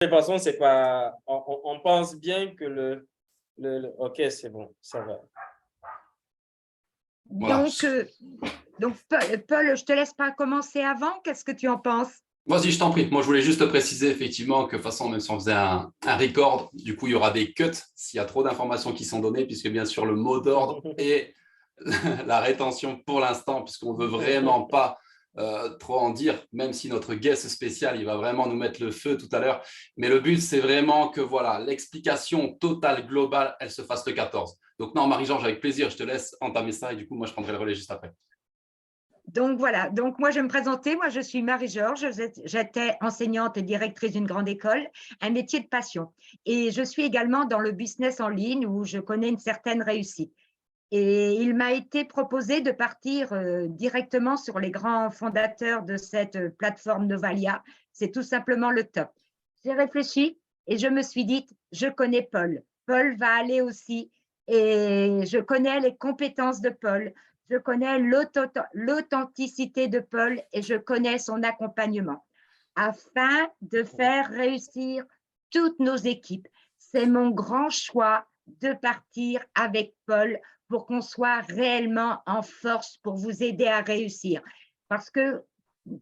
De toute façon, c'est pas, on pense bien que ok, c'est bon, ça va. Voilà. Donc, Paul, je te laisse pas commencer avant. Qu'est-ce que tu en penses? Vas-y, je t'en prie. Moi, je voulais juste te préciser effectivement que de toute façon, même si on faisait un record, du coup, il y aura des cuts s'il y a trop d'informations qui sont données, puisque bien sûr, le mot d'ordre et la rétention pour l'instant, puisqu'on ne veut vraiment pas trop en dire, même si notre guest spécial, il va vraiment nous mettre le feu tout à l'heure. Mais le but, c'est vraiment que voilà, l'explication totale, globale, elle se fasse le 14. Donc non, Marie-Georges, avec plaisir, je te laisse entamer ça et du coup, moi, je prendrai le relais juste après. Donc voilà, donc moi je vais me présenter, moi je suis Marie-Georges, j'étais enseignante et directrice d'une grande école, un métier de passion. Et je suis également dans le business en ligne où je connais une certaine réussite. Et il m'a été proposé de partir directement sur les grands fondateurs de cette plateforme Novalia. C'est tout simplement le top. J'ai réfléchi et je me suis dit, je connais Paul. Paul va aller aussi et je connais les compétences de Paul. Je connais l'authenticité de Paul et je connais son accompagnement afin de faire réussir toutes nos équipes. C'est mon grand choix de partir avec Paul pour qu'on soit réellement en force pour vous aider à réussir. Parce que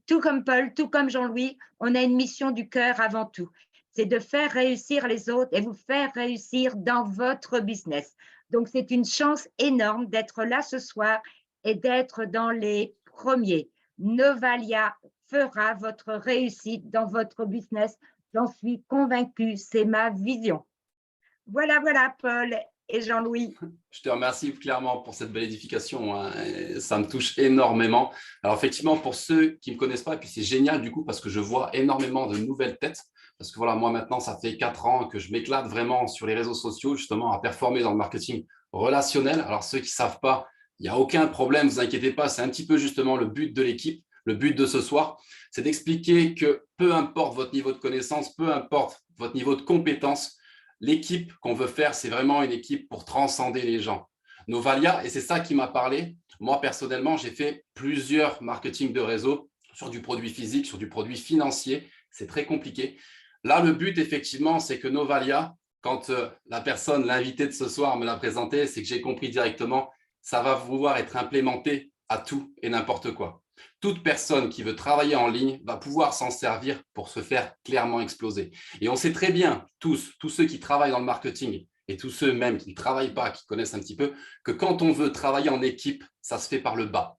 tout comme Paul, tout comme Jean-Louis, on a une mission du cœur avant tout. C'est de faire réussir les autres et vous faire réussir dans votre business. Donc, c'est une chance énorme d'être là ce soir et d'être dans les premiers. Novalia fera votre réussite dans votre business. J'en suis convaincue, c'est ma vision. Voilà, voilà, Paul et Jean-Louis. Je te remercie clairement pour cette belle édification, hein. Ça me touche énormément. Alors effectivement, pour ceux qui ne me connaissent pas, et puis c'est génial du coup parce que je vois énormément de nouvelles têtes. Parce que voilà, moi maintenant, ça fait 4 ans que je m'éclate vraiment sur les réseaux sociaux, justement, à performer dans le marketing relationnel. Alors ceux qui ne savent pas, il n'y a aucun problème, ne vous inquiétez pas, c'est un petit peu justement le but de l'équipe, le but de ce soir, c'est d'expliquer que peu importe votre niveau de connaissance, peu importe votre niveau de compétence, l'équipe qu'on veut faire, c'est vraiment une équipe pour transcender les gens. Novalia, et c'est ça qui m'a parlé. Moi, personnellement, j'ai fait plusieurs marketing de réseau sur du produit physique, sur du produit financier. C'est très compliqué. Là, le but, effectivement, c'est que Novalia, quand la personne, l'invité de ce soir me l'a présenté, c'est que j'ai compris directement, ça va pouvoir être implémenté à tout et n'importe quoi. Toute personne qui veut travailler en ligne va pouvoir s'en servir pour se faire clairement exploser. Et on sait très bien, tous ceux qui travaillent dans le marketing et tous ceux même qui ne travaillent pas, qui connaissent un petit peu, que quand on veut travailler en équipe, ça se fait par le bas.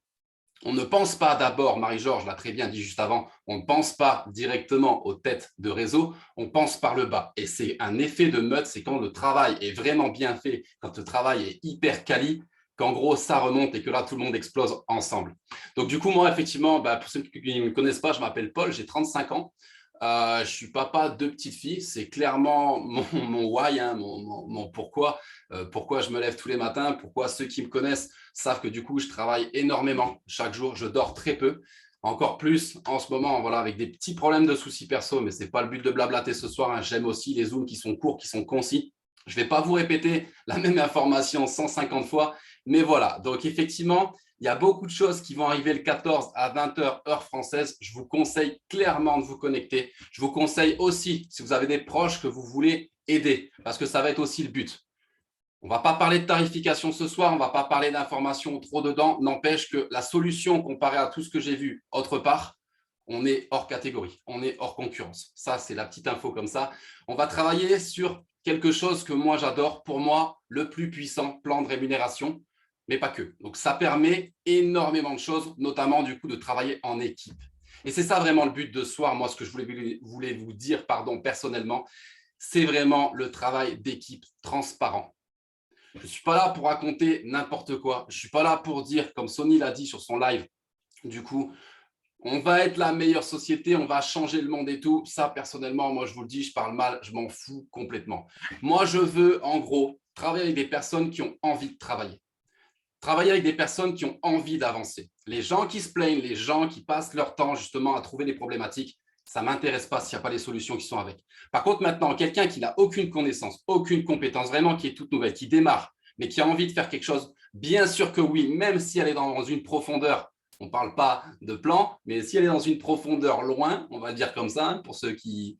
On ne pense pas d'abord, Marie-Georges l'a très bien dit juste avant, on ne pense pas directement aux têtes de réseau, on pense par le bas. Et c'est un effet de meute, c'est quand le travail est vraiment bien fait, quand le travail est hyper quali, qu'en gros, ça remonte et que là, tout le monde explose ensemble. Donc, du coup, moi, effectivement, pour ceux qui ne me connaissent pas, je m'appelle Paul, j'ai 35 ans. Je suis papa de 2 petites filles. C'est clairement mon why, hein, mon pourquoi je me lève tous les matins, pourquoi ceux qui me connaissent savent que du coup, je travaille énormément chaque jour. Je dors très peu. Encore plus en ce moment, voilà, avec des petits problèmes de soucis perso, mais ce n'est pas le but de blablater ce soir, hein. J'aime aussi les zooms qui sont courts, qui sont concis. Je ne vais pas vous répéter la même information 150 fois, mais voilà. Donc, effectivement, il y a beaucoup de choses qui vont arriver le 14 à 20h heure française. Je vous conseille clairement de vous connecter. Je vous conseille aussi, si vous avez des proches que vous voulez aider, parce que ça va être aussi le but. On ne va pas parler de tarification ce soir, on ne va pas parler d'informations trop dedans. N'empêche que la solution comparée à tout ce que j'ai vu autre part, on est hors catégorie, on est hors concurrence. Ça, c'est la petite info comme ça. On va travailler sur quelque chose que moi j'adore. Pour moi, le plus puissant plan de rémunération, mais pas que. Donc, ça permet énormément de choses, notamment du coup de travailler en équipe. Et c'est ça vraiment le but de ce soir. Moi, ce que je voulais vous dire, personnellement, c'est vraiment le travail d'équipe transparent. Je ne suis pas là pour raconter n'importe quoi. Je ne suis pas là pour dire, comme Sony l'a dit sur son live, du coup, on va être la meilleure société, on va changer le monde et tout. Ça, personnellement, moi, je vous le dis, je parle mal, je m'en fous complètement. Moi, je veux, en gros, travailler avec des personnes qui ont envie de travailler. Travailler avec des personnes qui ont envie d'avancer. Les gens qui se plaignent, les gens qui passent leur temps justement à trouver des problématiques, ça ne m'intéresse pas s'il n'y a pas les solutions qui sont avec. Par contre, maintenant, quelqu'un qui n'a aucune connaissance, aucune compétence, vraiment qui est toute nouvelle, qui démarre, mais qui a envie de faire quelque chose, bien sûr que oui, même si elle est dans une profondeur, on ne parle pas de plan, mais si elle est dans une profondeur loin, on va dire comme ça, pour ceux qui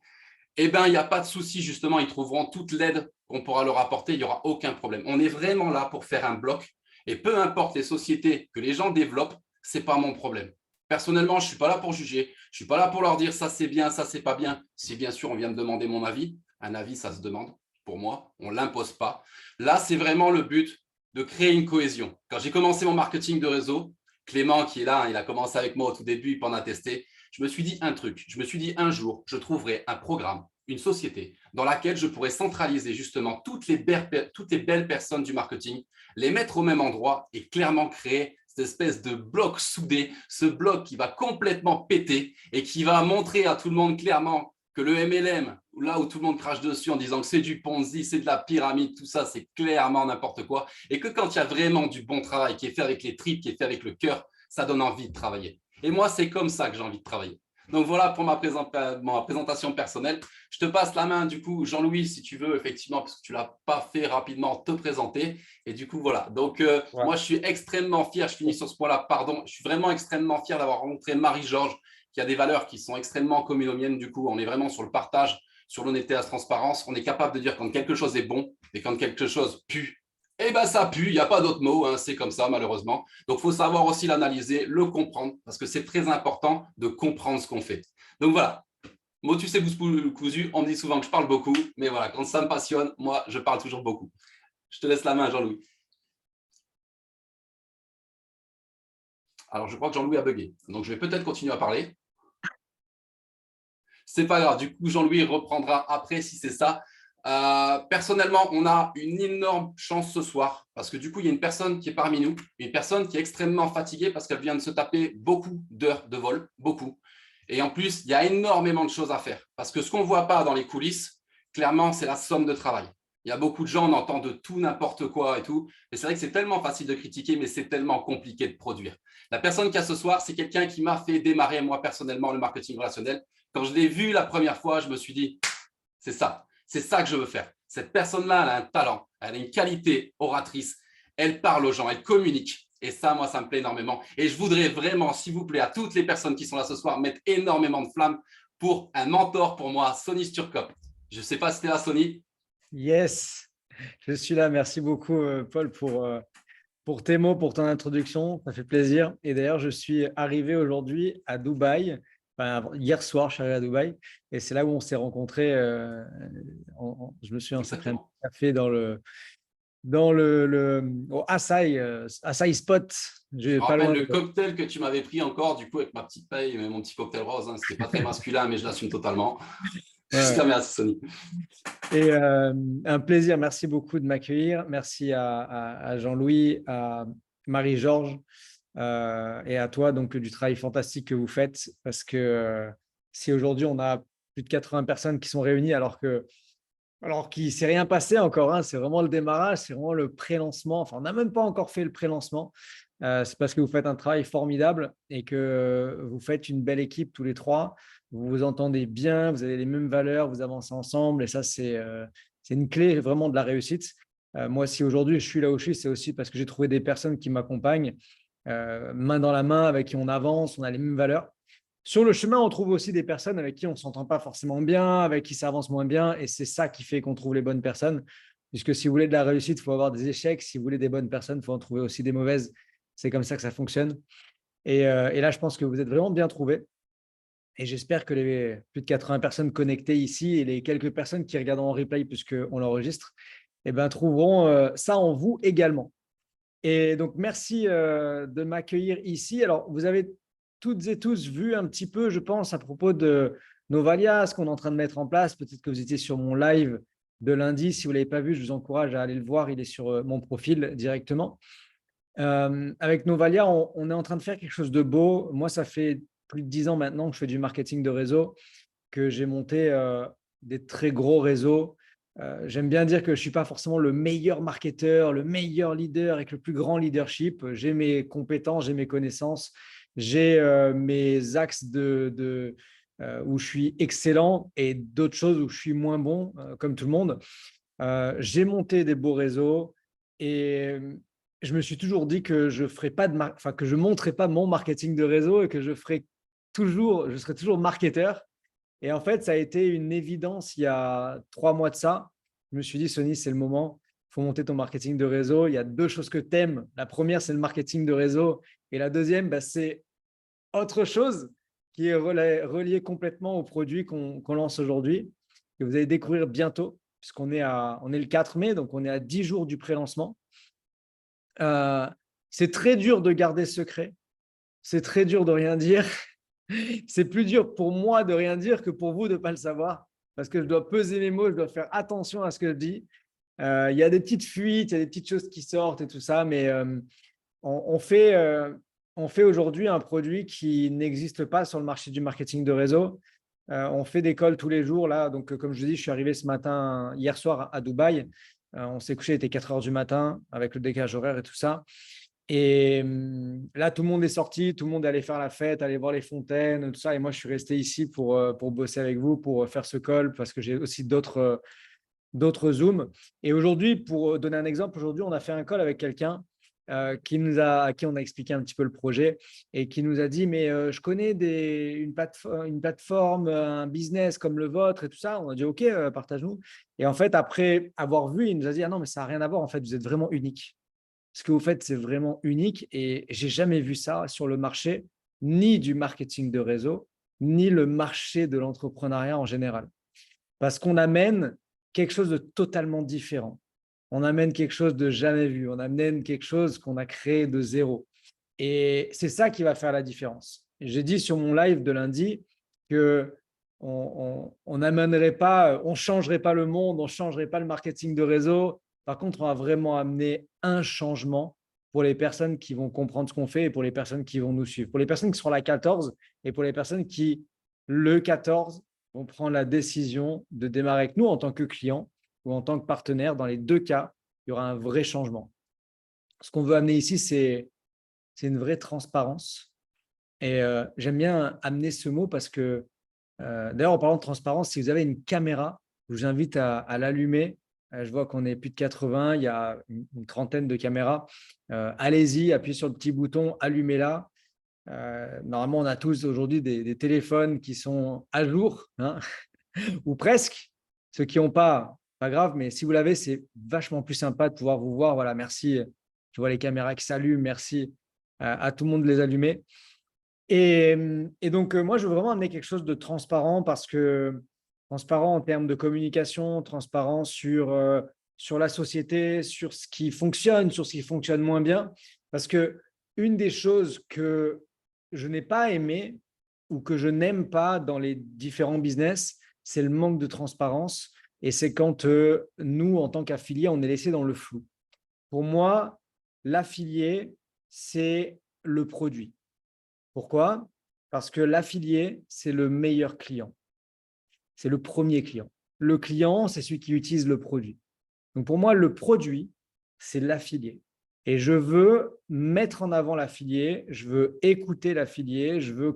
eh bien, il n'y a pas de souci, justement, ils trouveront toute l'aide qu'on pourra leur apporter, il n'y aura aucun problème. On est vraiment là pour faire un bloc et peu importe les sociétés que les gens développent, ce n'est pas mon problème. Personnellement, je ne suis pas là pour juger, je ne suis pas là pour leur dire ça c'est bien, ça c'est pas bien. Si bien sûr on vient me demander mon avis, un avis ça se demande pour moi, on ne l'impose pas. Là, c'est vraiment le but de créer une cohésion. Quand j'ai commencé mon marketing de réseau, Clément qui est là, il a commencé avec moi au tout début, il pendant testé. Je me suis dit un truc, je me suis dit un jour, je trouverai un programme, une société dans laquelle je pourrais centraliser justement toutes les belles personnes du marketing, les mettre au même endroit et clairement créer cette espèce de bloc soudé, ce bloc qui va complètement péter et qui va montrer à tout le monde clairement que le MLM, là où tout le monde crache dessus en disant que c'est du Ponzi, c'est de la pyramide, tout ça, c'est clairement n'importe quoi. Et que quand il y a vraiment du bon travail qui est fait avec les tripes, qui est fait avec le cœur, ça donne envie de travailler. Et moi, c'est comme ça que j'ai envie de travailler. Donc voilà pour ma présentation personnelle. Je te passe la main, du coup, Jean-Louis, si tu veux, effectivement, parce que tu ne l'as pas fait rapidement, te présenter. Et du coup, voilà. Donc, moi, je suis extrêmement fier, je finis sur ce point-là, pardon. Je suis vraiment extrêmement fier d'avoir rencontré Marie-Georges, qui a des valeurs qui sont extrêmement communes aux miennes. Du coup, on est vraiment sur le partage, sur l'honnêteté, la transparence. On est capable de dire quand quelque chose est bon et quand quelque chose pue, eh bien, ça pue, il n'y a pas d'autre mot, hein, c'est comme ça, malheureusement. Donc, il faut savoir aussi l'analyser, le comprendre, parce que c'est très important de comprendre ce qu'on fait. Donc, voilà. Motus et cousu, on me dit souvent que je parle beaucoup, mais voilà, quand ça me passionne, moi, je parle toujours beaucoup. Je te laisse la main, Jean-Louis. Alors, je crois que Jean-Louis a bugué. Donc, je vais peut-être continuer à parler. C'est pas grave. Du coup, Jean-Louis reprendra après si c'est ça. Personnellement, on a une énorme chance ce soir parce que du coup, il y a une personne qui est parmi nous, une personne qui est extrêmement fatiguée parce qu'elle vient de se taper beaucoup d'heures de vol, beaucoup. Et en plus, il y a énormément de choses à faire parce que ce qu'on ne voit pas dans les coulisses, clairement, c'est la somme de travail. Il y a beaucoup de gens, on entend de tout, n'importe quoi et tout. Et c'est vrai que c'est tellement facile de critiquer, mais c'est tellement compliqué de produire. La personne qui a ce soir, c'est quelqu'un qui m'a fait démarrer, moi, personnellement, le marketing relationnel. Quand je l'ai vu la première fois, je me suis dit, c'est ça que je veux faire. Cette personne-là, elle a un talent, elle a une qualité oratrice, elle parle aux gens, elle communique. Et ça, moi, ça me plaît énormément. Et je voudrais vraiment, s'il vous plaît, à toutes les personnes qui sont là ce soir, mettre énormément de flammes pour un mentor pour moi, Sonny Sturkop. Je ne sais pas si tu es là, Sonny. Yes, je suis là. Merci beaucoup, Paul, pour tes mots, pour ton introduction. Ça fait plaisir. Et d'ailleurs, je suis arrivé aujourd'hui à Dubaï. Enfin, hier soir, je suis arrivé à Dubaï. Et c'est là où on s'est rencontrés. Je me suis inscrit un café au Asai Spot. Je me rappelle le cocktail que tu m'avais pris encore, du coup, avec ma petite paille et mon petit cocktail rose. Hein. Ce n'était pas très masculin, mais je l'assume totalement. Ouais. Merci, Sonny. Et un plaisir. Merci beaucoup de m'accueillir. Merci à Jean-Louis, à Marie-Georges et à toi donc, du travail fantastique que vous faites. Parce que si aujourd'hui, on a plus de 80 personnes qui sont réunies alors qu'il ne s'est rien passé encore, hein, c'est vraiment le démarrage, c'est vraiment le pré-lancement. Enfin, on n'a même pas encore fait le pré-lancement. C'est parce que vous faites un travail formidable et que vous faites une belle équipe tous les trois. Vous vous entendez bien, vous avez les mêmes valeurs, vous avancez ensemble et ça, c'est une clé vraiment de la réussite. Moi, si aujourd'hui je suis là où je suis, c'est aussi parce que j'ai trouvé des personnes qui m'accompagnent, main dans la main, avec qui on avance, on a les mêmes valeurs. Sur le chemin, on trouve aussi des personnes avec qui on ne s'entend pas forcément bien, avec qui ça avance moins bien et c'est ça qui fait qu'on trouve les bonnes personnes. Puisque si vous voulez de la réussite, il faut avoir des échecs. Si vous voulez des bonnes personnes, il faut en trouver aussi des mauvaises. C'est comme ça que ça fonctionne. Et là, je pense que vous êtes vraiment bien trouvés. Et j'espère que les plus de 80 personnes connectées ici et les quelques personnes qui regardent en replay puisqu'on l'enregistre, trouveront ça en vous également. Et donc, merci de m'accueillir ici. Alors, vous avez toutes et tous vu un petit peu, je pense, à propos de Novalia, ce qu'on est en train de mettre en place. Peut-être que vous étiez sur mon live de lundi. Si vous ne l'avez pas vu, je vous encourage à aller le voir. Il est sur mon profil directement. Avec Novalia, on est en train de faire quelque chose de beau. Moi, ça fait plus de 10 ans maintenant que je fais du marketing de réseau, que j'ai monté des très gros réseaux. J'aime bien dire que je ne suis pas forcément le meilleur marketeur, le meilleur leader avec le plus grand leadership. J'ai mes compétences, j'ai mes connaissances, j'ai mes axes où je suis excellent et d'autres choses où je suis moins bon, comme tout le monde. J'ai monté des beaux réseaux et je me suis toujours dit que je ne montrerais pas mon marketing de réseau et que je serais toujours marketeur. Et en fait, ça a été une évidence il y a 3 mois de ça. Je me suis dit, Sony, c'est le moment. Il faut monter ton marketing de réseau. Il y a 2 choses que tu aimes. La première, c'est le marketing de réseau. Et la deuxième, c'est autre chose qui est relié complètement au produit qu'on lance aujourd'hui, que vous allez découvrir bientôt, puisqu'on est, on est le 4 mai, donc on est à 10 jours du pré-lancement. C'est très dur de garder secret. C'est très dur de rien dire. C'est plus dur pour moi de rien dire que pour vous de ne pas le savoir, parce que je dois peser mes mots, je dois faire attention à ce que je dis. Il y a des petites fuites, il y a des petites choses qui sortent et tout ça, mais on fait aujourd'hui un produit qui n'existe pas sur le marché du marketing de réseau. On fait des calls tous les jours. Là, donc, comme je dis, je suis arrivé hier soir à Dubaï. On s'est couché, il était 4 heures du matin avec le décalage horaire et tout ça. Et là, tout le monde est sorti, tout le monde est allé faire la fête, aller voir les fontaines, tout ça. Et moi, je suis resté ici pour bosser avec vous, pour faire ce call, parce que j'ai aussi d'autres Zooms. Et aujourd'hui, pour donner un exemple, aujourd'hui, on a fait un call avec quelqu'un à qui on a expliqué un petit peu le projet et qui nous a dit, mais je connais une plateforme, un business comme le vôtre et tout ça. On a dit, OK, partage-nous. Et en fait, après avoir vu, il nous a dit, ah non, mais ça n'a rien à voir. En fait, vous êtes vraiment unique. Ce que vous faites, c'est vraiment unique et j'ai jamais vu ça sur le marché, ni du marketing de réseau, ni le marché de l'entrepreneuriat en général. Parce qu'on amène quelque chose de totalement différent. On amène quelque chose de jamais vu. On amène quelque chose qu'on a créé de zéro. Et c'est ça qui va faire la différence. J'ai dit sur mon live de lundi que on n'amènerait pas, on changerait pas le monde, on changerait pas le marketing de réseau. Par contre, on va vraiment amener un changement pour les personnes qui vont comprendre ce qu'on fait et pour les personnes qui vont nous suivre. Pour les personnes qui seront la 14 et pour les personnes qui, le 14, vont prendre la décision de démarrer avec nous en tant que client ou en tant que partenaire. Dans les 2 cas, il y aura un vrai changement. Ce qu'on veut amener ici, c'est une vraie transparence. Et j'aime bien amener ce mot parce que, d'ailleurs, en parlant de transparence, si vous avez une caméra, je vous invite à l'allumer. Je vois qu'on est plus de 80, il y a une trentaine de caméras. Allez-y, appuyez sur le petit bouton, allumez-la. Normalement, on a tous aujourd'hui des téléphones qui sont à jour, hein, ou presque. Ceux qui n'ont pas grave, mais si vous l'avez, c'est vachement plus sympa de pouvoir vous voir. Voilà, merci. Je vois les caméras qui s'allument. Merci à tout le monde de les allumer. Et donc, moi, je veux vraiment amener quelque chose de transparent parce que transparent en termes de communication, transparent sur la société, sur ce qui fonctionne, sur ce qui fonctionne moins bien. Parce que une des choses que je n'ai pas aimé ou que je n'aime pas dans les différents business, c'est le manque de transparence. Et c'est quand nous, en tant qu'affiliés, on est laissé dans le flou. Pour moi, l'affilié, c'est le produit. Pourquoi? Parce que l'affilié, c'est le meilleur client. C'est le premier client. Le client, c'est celui qui utilise le produit. Donc, pour moi, le produit, c'est l'affilié. Et je veux mettre en avant l'affilié, je veux écouter l'affilié, je veux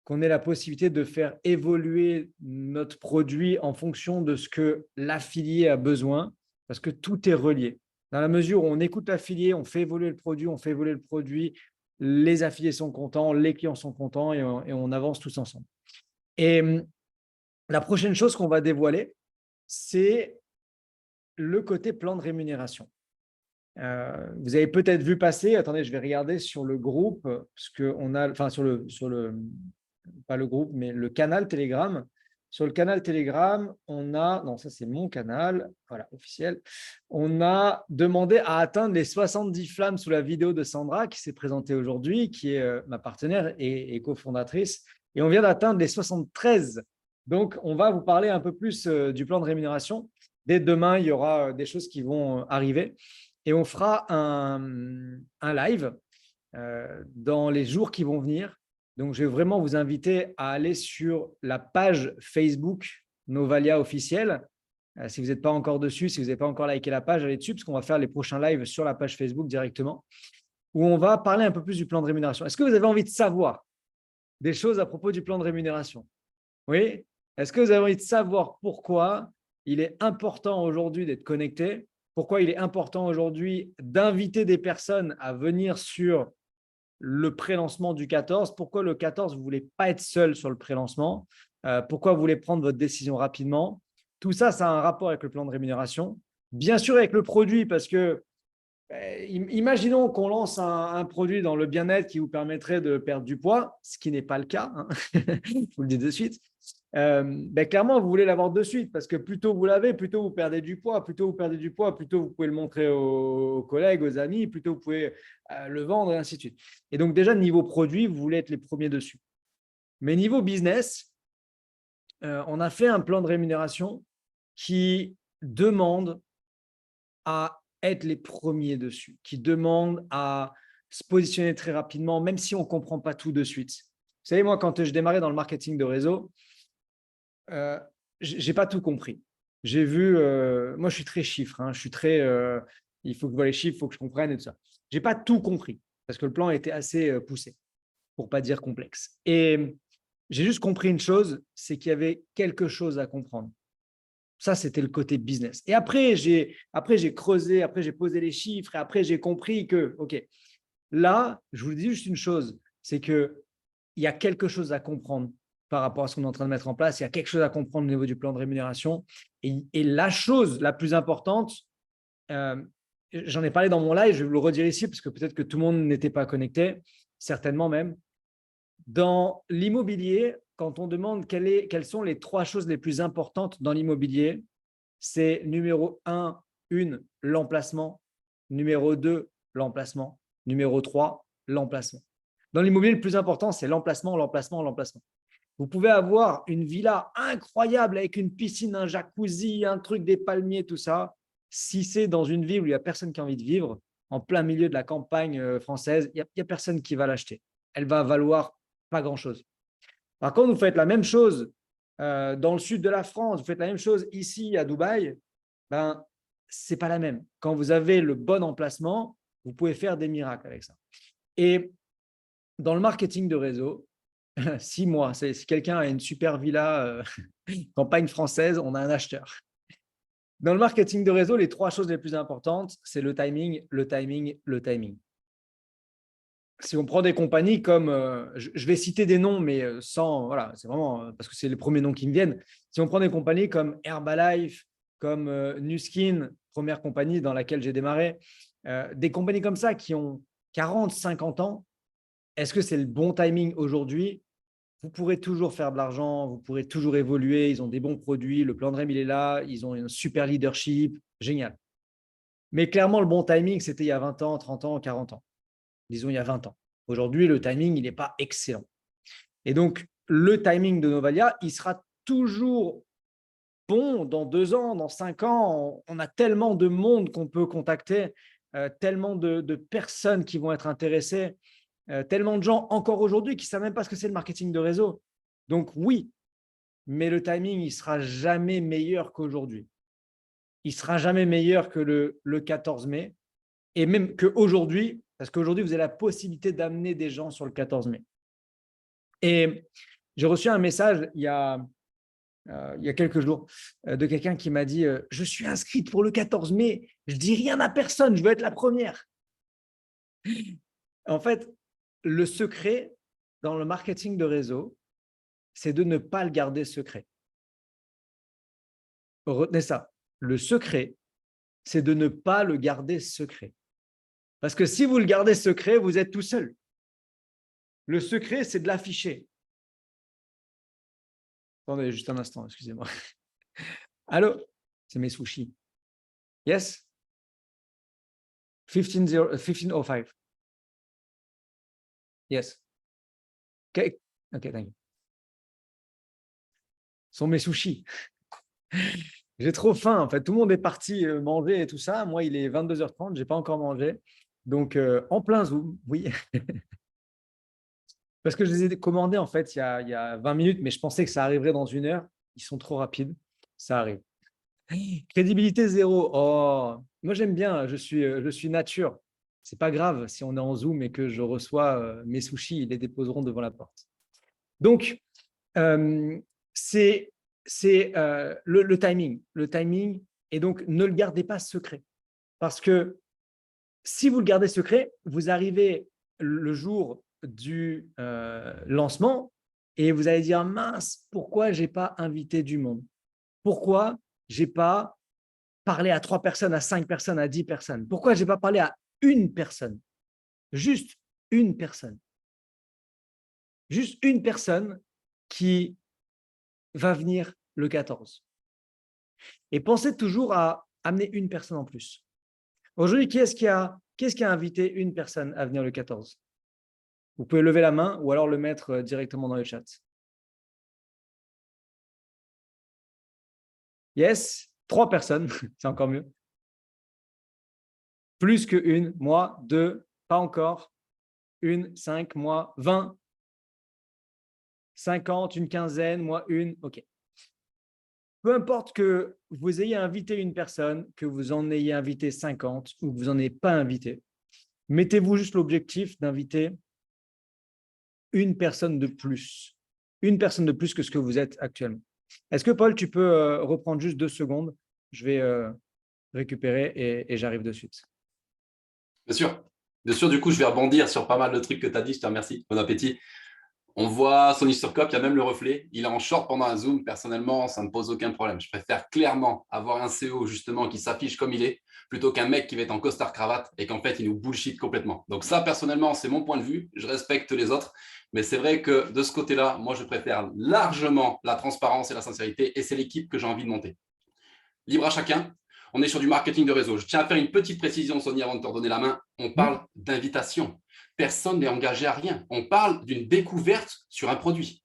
qu'on ait la possibilité de faire évoluer notre produit en fonction de ce que l'affilié a besoin, parce que tout est relié. Dans la mesure où on écoute l'affilié, on fait évoluer le produit, les affiliés sont contents, les clients sont contents et on avance tous ensemble. Et la prochaine chose qu'on va dévoiler, c'est le côté plan de rémunération. Vous avez peut-être vu passer, attendez, je vais regarder sur le groupe, parce qu'on a, enfin pas le groupe, mais le canal Telegram. Sur le canal Telegram, on a, non, ça c'est mon canal, voilà, officiel. On a demandé à atteindre les 70 flammes sous la vidéo de Sandra qui s'est présentée aujourd'hui, qui est ma partenaire et cofondatrice. Et on vient d'atteindre les 73. Donc, on va vous parler un peu plus du plan de rémunération. Dès demain, il y aura des choses qui vont arriver. Et on fera un live dans les jours qui vont venir. Donc, je vais vraiment vous inviter à aller sur la page Facebook Novalia officielle. Si vous n'êtes pas encore dessus, si vous n'avez pas encore liké la page, allez dessus parce qu'on va faire les prochains lives sur la page Facebook directement où on va parler un peu plus du plan de rémunération. Est-ce que vous avez envie de savoir des choses à propos du plan de rémunération? Oui? Est-ce que vous avez envie de savoir pourquoi il est important aujourd'hui d'être connecté? Pourquoi il est important aujourd'hui d'inviter des personnes à venir sur le pré-lancement du 14. Pourquoi le 14, vous ne voulez pas être seul sur le pré-lancement? Pourquoi vous voulez prendre votre décision rapidement? Tout ça, ça a un rapport avec le plan de rémunération. Bien sûr, avec le produit, parce que imaginons qu'on lance un produit dans le bien-être qui vous permettrait de perdre du poids, ce qui n'est pas le cas, hein. Je vous le dis de suite. Clairement, vous voulez l'avoir de suite parce que plus tôt vous l'avez, plus tôt vous perdez du poids, plus tôt vous perdez du poids, plus tôt vous pouvez le montrer aux collègues, aux amis, plus tôt vous pouvez le vendre et ainsi de suite. Et donc déjà, niveau produit, vous voulez être les premiers dessus. Mais niveau business, on a fait un plan de rémunération qui demande à être les premiers dessus, qui demande à se positionner très rapidement, même si on ne comprend pas tout de suite. Vous savez, moi, quand je démarrais dans le marketing de réseau, je n'ai pas tout compris. J'ai vu, moi, je suis très chiffre, hein, je suis très, il faut que je vois les chiffres, il faut que je comprenne et tout ça. Je n'ai pas tout compris parce que le plan était assez poussé, pour ne pas dire complexe. Et j'ai juste compris une chose, c'est qu'il y avait quelque chose à comprendre. Ça, c'était le côté business. Et après, j'ai creusé, après, j'ai posé les chiffres et après, j'ai compris que, OK, là, je vous dis juste une chose, c'est qu'il y a quelque chose à comprendre par rapport à ce qu'on est en train de mettre en place. Il y a quelque chose à comprendre au niveau du plan de rémunération. Et la chose la plus importante, j'en ai parlé dans mon live, je vais vous le redire ici parce que peut-être que tout le monde n'était pas connecté, certainement même. Dans l'immobilier, quand on demande quelles sont les 3 choses les plus importantes dans l'immobilier, c'est numéro 1, l'emplacement, numéro 2, l'emplacement, numéro 3, l'emplacement. Dans l'immobilier, le plus important, c'est l'emplacement, l'emplacement, l'emplacement. Vous pouvez avoir une villa incroyable avec une piscine, un jacuzzi, un truc, des palmiers, tout ça. Si c'est dans une ville où il n'y a personne qui a envie de vivre, en plein milieu de la campagne française, il n'y a personne qui va l'acheter. Elle va valoir pas grand-chose. Par contre, vous faites la même chose dans le sud de la France, vous faites la même chose ici à Dubaï, ce n'est pas la même. Quand vous avez le bon emplacement, vous pouvez faire des miracles avec ça. Et dans le marketing de réseau, 6 mois, si quelqu'un a une super villa campagne française, on a un acheteur. Dans le marketing de réseau, les 3 choses les plus importantes, c'est le timing, le timing, le timing. Si on prend des compagnies comme, je vais citer des noms, mais sans, voilà, c'est vraiment parce que c'est les premiers noms qui me viennent. Si on prend des compagnies comme Herbalife, comme Nuskin, première compagnie dans laquelle j'ai démarré, des compagnies comme ça qui ont 40, 50 ans, est-ce que c'est le bon timing aujourd'hui? Vous pourrez toujours faire de l'argent, vous pourrez toujours évoluer, ils ont des bons produits, le plan de REM, il est là, ils ont un super leadership, génial. Mais clairement, le bon timing, c'était il y a 20 ans, 30 ans, 40 ans. Disons il y a 20 ans. Aujourd'hui, le timing, il n'est pas excellent. Et donc, le timing de Novalia, il sera toujours bon dans 2 ans, dans 5 ans. On a tellement de monde qu'on peut contacter, tellement de personnes qui vont être intéressées, tellement de gens encore aujourd'hui qui ne savent même pas ce que c'est le marketing de réseau. Donc oui, mais le timing, il ne sera jamais meilleur qu'aujourd'hui. Il ne sera jamais meilleur que le 14 mai et même qu'aujourd'hui, parce qu'aujourd'hui, vous avez la possibilité d'amener des gens sur le 14 mai. Et j'ai reçu un message il y a quelques jours de quelqu'un qui m'a dit « Je suis inscrite pour le 14 mai, je ne dis rien à personne, je veux être la première. » En fait, le secret dans le marketing de réseau, c'est de ne pas le garder secret. Retenez ça. Le secret, c'est de ne pas le garder secret. Parce que si vous le gardez secret, vous êtes tout seul. Le secret, c'est de l'afficher. Attendez juste un instant, excusez-moi. Allô? C'est mes sushis. Yes? 1505. Yes. OK, thank you. Ce sont mes sushis. J'ai trop faim, en fait. Tout le monde est parti manger et tout ça. Moi, il est 22h30, je n'ai pas encore mangé. Donc, en plein Zoom, oui. Parce que je les ai commandés, en fait, il y a 20 minutes, mais je pensais que ça arriverait dans 1 heure. Ils sont trop rapides. Ça arrive. Crédibilité 0. Oh, moi, j'aime bien. Je suis nature. Ce n'est pas grave si on est en Zoom et que je reçois mes sushis, ils les déposeront devant la porte. Donc, c'est le timing. Le timing, et donc, ne le gardez pas secret. Parce que si vous le gardez secret, vous arrivez le jour du lancement et vous allez dire, mince, pourquoi je n'ai pas invité du monde? Pourquoi je n'ai pas parlé à 3 personnes, à 5 personnes, à 10 personnes? Pourquoi je n'ai pas parlé à une personne? Juste une personne. Juste une personne qui va venir le 14. Et pensez toujours à amener une personne en plus. Aujourd'hui, qui est-ce qui a invité une personne à venir le 14? Vous pouvez lever la main ou alors le mettre directement dans le chat. Yes, 3 personnes, c'est encore mieux. Plus que une, moi, 2, pas encore. 1, 5, moi, 20. 50, une quinzaine, moi, 1, ok. Peu importe que vous ayez invité une personne, que vous en ayez invité 50 ou que vous n'en ayez pas invité, mettez-vous juste l'objectif d'inviter une personne de plus. Une personne de plus que ce que vous êtes actuellement. Est-ce que Paul, tu peux reprendre juste 2 secondes? Je vais récupérer et j'arrive de suite. Bien sûr. Bien sûr, du coup, je vais rebondir sur pas mal de trucs que tu as dit. Je te remercie. Bon appétit. On voit Sony Surcop, il y a même le reflet. Il est en short pendant un zoom. Personnellement, ça ne me pose aucun problème. Je préfère clairement avoir un CEO justement qui s'affiche comme il est plutôt qu'un mec qui va être en costard cravate et qu'en fait, il nous bullshit complètement. Donc ça, personnellement, c'est mon point de vue. Je respecte les autres. Mais c'est vrai que de ce côté-là, moi, je préfère largement la transparence et la sincérité et c'est l'équipe que j'ai envie de monter. Libre à chacun. On est sur du marketing de réseau. Je tiens à faire une petite précision, Sony, avant de te redonner la main. On parle d'invitation. Personne n'est engagé à rien. On parle d'une découverte sur un produit,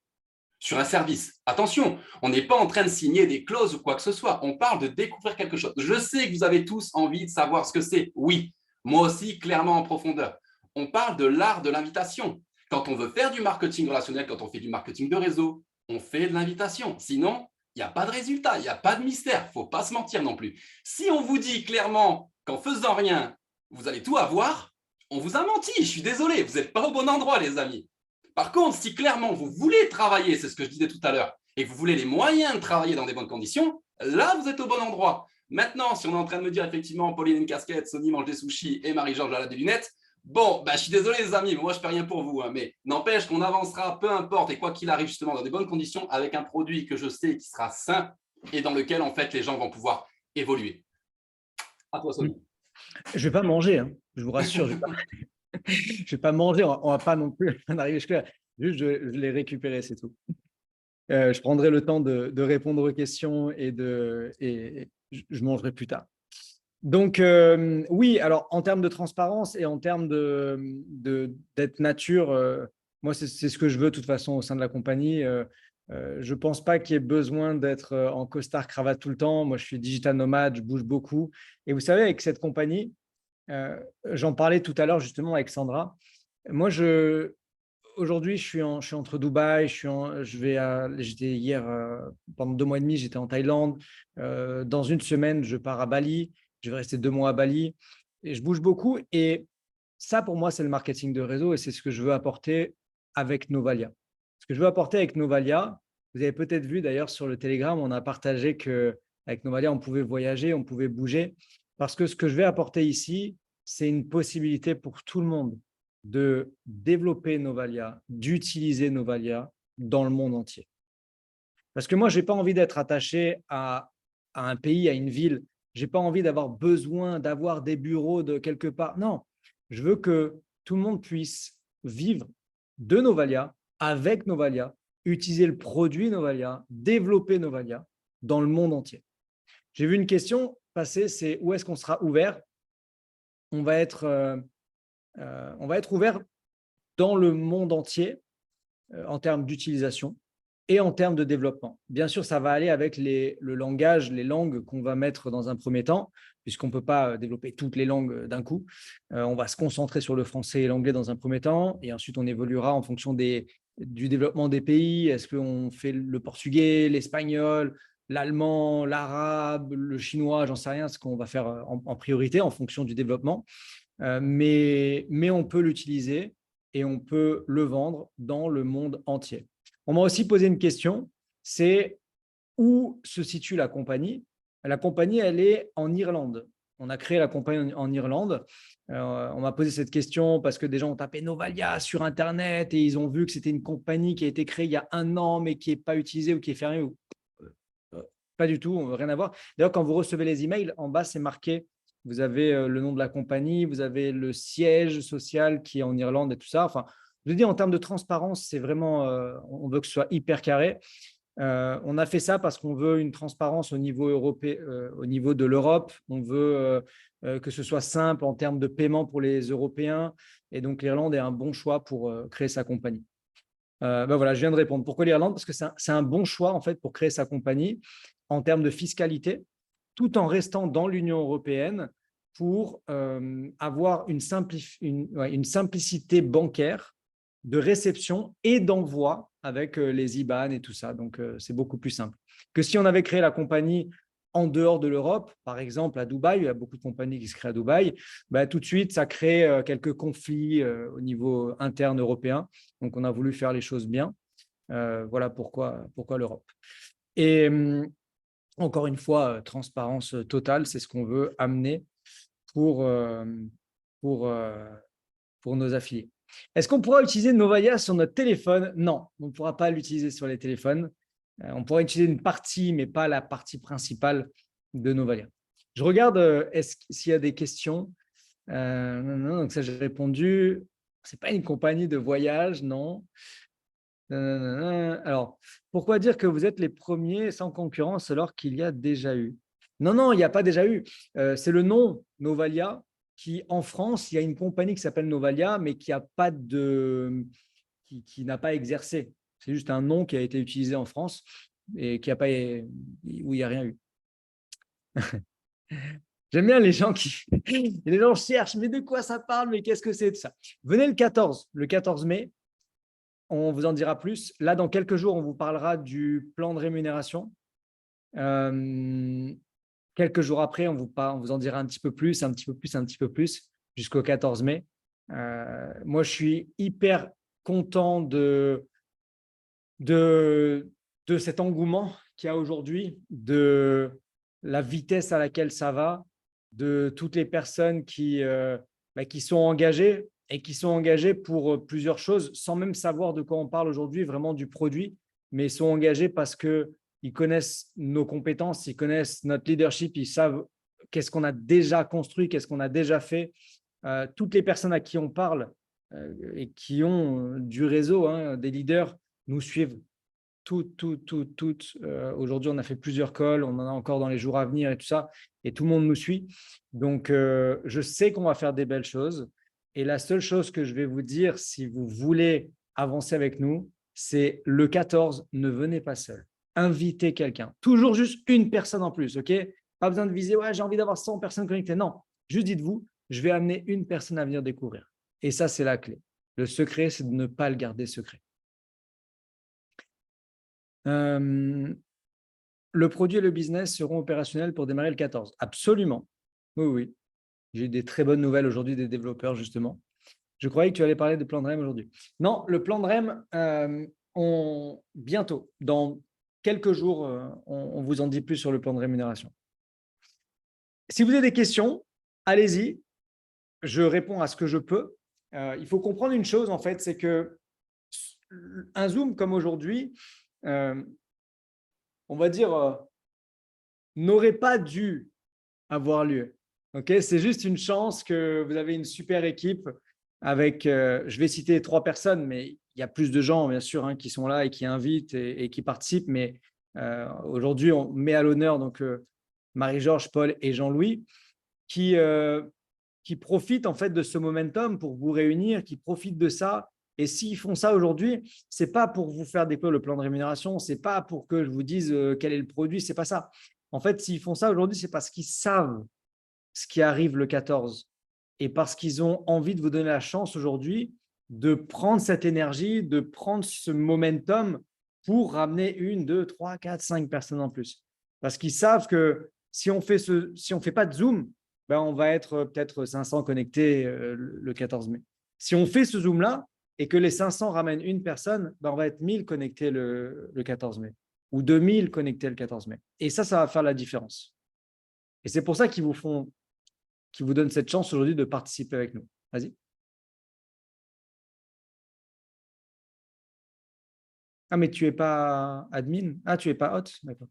sur un service. Attention, on n'est pas en train de signer des clauses ou quoi que ce soit. On parle de découvrir quelque chose. Je sais que vous avez tous envie de savoir ce que c'est. Oui, moi aussi, clairement en profondeur. On parle de l'art de l'invitation. Quand on veut faire du marketing relationnel, quand on fait du marketing de réseau, on fait de l'invitation. Sinon, il n'y a pas de résultat, il n'y a pas de mystère. Il ne faut pas se mentir non plus. Si on vous dit clairement qu'en faisant rien, vous allez tout avoir, on vous a menti. Je suis désolé, vous n'êtes pas au bon endroit, les amis. Par contre, si clairement vous voulez travailler, c'est ce que je disais tout à l'heure, et que vous voulez les moyens de travailler dans des bonnes conditions, là, vous êtes au bon endroit. Maintenant, si on est en train de me dire effectivement, Pauline a une casquette, Sony mange des sushis et Marie-Georges a des lunettes, bon, je suis désolé les amis, moi je ne fais rien pour vous, hein, mais n'empêche qu'on avancera, peu importe, et quoi qu'il arrive justement dans des bonnes conditions, avec un produit que je sais qui sera sain et dans lequel en fait les gens vont pouvoir évoluer. À toi, Sony. Je ne vais pas manger, hein, je vous rassure. Je ne vais pas manger, on ne va pas non plus en arriver jusque-là. Juste, je l'ai récupéré, c'est tout. Je prendrai le temps de répondre aux questions et je mangerai plus tard. Donc, oui, alors en termes de transparence et en termes d'être nature, moi, c'est ce que je veux de toute façon au sein de la compagnie. Je ne pense pas qu'il y ait besoin d'être en costard cravate tout le temps. Moi, je suis digital nomade, je bouge beaucoup. Et vous savez, avec cette compagnie, j'en parlais tout à l'heure justement avec Sandra. Moi, aujourd'hui, je suis entre Dubaï, j'étais hier, pendant 2 mois et demi, j'étais en Thaïlande. Dans une semaine, je pars à Bali. Je vais rester 2 mois à Bali et je bouge beaucoup. Et ça, pour moi, c'est le marketing de réseau et c'est ce que je veux apporter avec Novalia. Ce que je veux apporter avec Novalia, vous avez peut-être vu d'ailleurs sur le Telegram, on a partagé qu'avec Novalia, on pouvait voyager, on pouvait bouger. Parce que ce que je vais apporter ici, c'est une possibilité pour tout le monde de développer Novalia, d'utiliser Novalia dans le monde entier. Parce que moi, je n'ai pas envie d'être attaché à un pays, à une ville. Je n'ai pas envie d'avoir besoin d'avoir des bureaux de quelque part. Non, je veux que tout le monde puisse vivre de Novalia, avec Novalia, utiliser le produit Novalia, développer Novalia dans le monde entier. J'ai vu une question passer, c'est où est-ce qu'on sera ouvert? On va être ouvert dans le monde entier en termes d'utilisation et en termes de développement. Bien sûr, ça va aller avec le langage, les langues qu'on va mettre dans un premier temps, puisqu'on ne peut pas développer toutes les langues d'un coup. On va se concentrer sur le français et l'anglais dans un premier temps, et ensuite on évoluera en fonction du développement des pays. Est-ce qu'on fait le portugais, l'espagnol, l'allemand, l'arabe, le chinois, j'en sais rien, ce qu'on va faire en priorité en fonction du développement. Mais on peut l'utiliser et on peut le vendre dans le monde entier. On m'a aussi posé une question, c'est où se situe la compagnie? La compagnie, elle est en Irlande. on a créé la compagnie en Irlande. On m'a posé cette question parce que des gens ont tapé Novalia sur Internet et ils ont vu que c'était une compagnie qui a été créée il y a 1 an, mais qui n'est pas utilisée ou qui est fermée. Pas du tout, rien à voir. D'ailleurs, quand vous recevez les emails, en bas, c'est marqué, vous avez le nom de la compagnie, vous avez le siège social qui est en Irlande et tout ça. Enfin, je vous dis, en termes de transparence, c'est vraiment, on veut que ce soit hyper carré. On a fait ça parce qu'on veut une transparence au niveau européen, au niveau de l'Europe. On veut que ce soit simple en termes de paiement pour les Européens. Et donc, l'Irlande est un bon choix pour créer sa compagnie. Voilà, je viens de répondre. Pourquoi l'Irlande? Parce que c'est un bon choix en fait pour créer sa compagnie en termes de fiscalité, tout en restant dans l'Union européenne pour avoir une simplicité bancaire de réception et d'envoi avec les IBAN et tout ça. Donc, c'est beaucoup plus simple que si on avait créé la compagnie en dehors de l'Europe, par exemple à Dubaï. Il y a beaucoup de compagnies qui se créent à Dubaï. Tout de suite, ça crée quelques conflits au niveau interne européen. Donc, on a voulu faire les choses bien. Voilà pourquoi l'Europe. Et encore une fois, transparence totale, c'est ce qu'on veut amener pour nos affiliés. Est-ce qu'on pourra utiliser Novalia sur notre téléphone? Non, on ne pourra pas l'utiliser sur les téléphones. On pourra utiliser une partie, mais pas la partie principale de Novalia. Je regarde s'il y a des questions. Non, donc ça, j'ai répondu. Ce n'est pas une compagnie de voyage, non. Alors, pourquoi dire que vous êtes les premiers sans concurrence alors qu'il y a déjà eu? Non, il n'y a pas déjà eu. C'est le nom Novalia qui, en France, il y a une compagnie qui s'appelle Novalia, mais qui n'a pas exercé. C'est juste un nom qui a été utilisé en France et qui a pas, où il n'y a rien eu. J'aime bien les gens les gens cherchent, mais de quoi ça parle, mais qu'est-ce que c'est de ça? Venez le 14 mai, on vous en dira plus. Là, dans quelques jours, on vous parlera du plan de rémunération. Quelques jours après, on vous en dira un petit peu plus, jusqu'au 14 mai. Moi, je suis hyper content de cet engouement qu'il y a aujourd'hui, de la vitesse à laquelle ça va, de toutes les personnes qui sont engagées et qui sont engagées pour plusieurs choses, sans même savoir de quoi on parle aujourd'hui, vraiment du produit, mais sont engagées parce qu'ils connaissent nos compétences, ils connaissent notre leadership, ils savent qu'est-ce qu'on a déjà construit, qu'est-ce qu'on a déjà fait. Toutes les personnes à qui on parle et qui ont du réseau, des leaders, nous suivent toutes. Aujourd'hui, on a fait plusieurs calls, on en a encore dans les jours à venir et tout ça, et tout le monde nous suit. Donc, je sais qu'on va faire des belles choses. Et la seule chose que je vais vous dire, si vous voulez avancer avec nous, c'est le 14, ne venez pas seul. Invitez quelqu'un. Toujours juste une personne en plus, OK? Pas besoin de viser, ouais, j'ai envie d'avoir 100 personnes connectées. Non, juste dites-vous, je vais amener une personne à venir découvrir. Et ça, c'est la clé. Le secret, c'est de ne pas le garder secret. Le produit et le business seront opérationnels pour démarrer le 14. Absolument. Oui. J'ai eu des très bonnes nouvelles aujourd'hui des développeurs, justement. Je croyais que tu allais parler de plan de REM aujourd'hui. Non, le plan de REM, bientôt, dans quelques jours, on vous en dit plus sur le plan de rémunération. Si vous avez des questions, allez-y. Je réponds à ce que je peux. Il faut comprendre une chose, en fait, c'est que un Zoom comme aujourd'hui, on va dire, n'aurait pas dû avoir lieu. Okay, c'est juste une chance que vous avez une super équipe avec, je vais citer 3 personnes, mais il y a plus de gens, bien sûr, qui sont là et qui invitent et qui participent. Mais aujourd'hui, on met à l'honneur donc Marie-Georges, Paul et Jean-Louis qui profitent en fait de ce momentum pour vous réunir, qui profitent de ça. Et s'ils font ça aujourd'hui, ce n'est pas pour vous faire découvrir le plan de rémunération, ce n'est pas pour que je vous dise quel est le produit, ce n'est pas ça. En fait, s'ils font ça aujourd'hui, c'est parce qu'ils savent ce qui arrive le 14 et parce qu'ils ont envie de vous donner la chance aujourd'hui de prendre cette énergie, de prendre ce momentum pour ramener 1, 2, 3, 4, 5 personnes en plus. Parce qu'ils savent que si on fait pas de Zoom, on va être peut-être 500 connectés le 14 mai. Si on fait ce Zoom-là et que les 500 ramènent une personne, on va être 1000 connectés le 14 mai ou 2000 connectés le 14 mai. Et ça va faire la différence. Et c'est pour ça qu'ils vous font qui vous donne cette chance aujourd'hui de participer avec nous. Vas-y. Ah, mais tu n'es pas admin? Ah, tu n'es pas hôte? D'accord.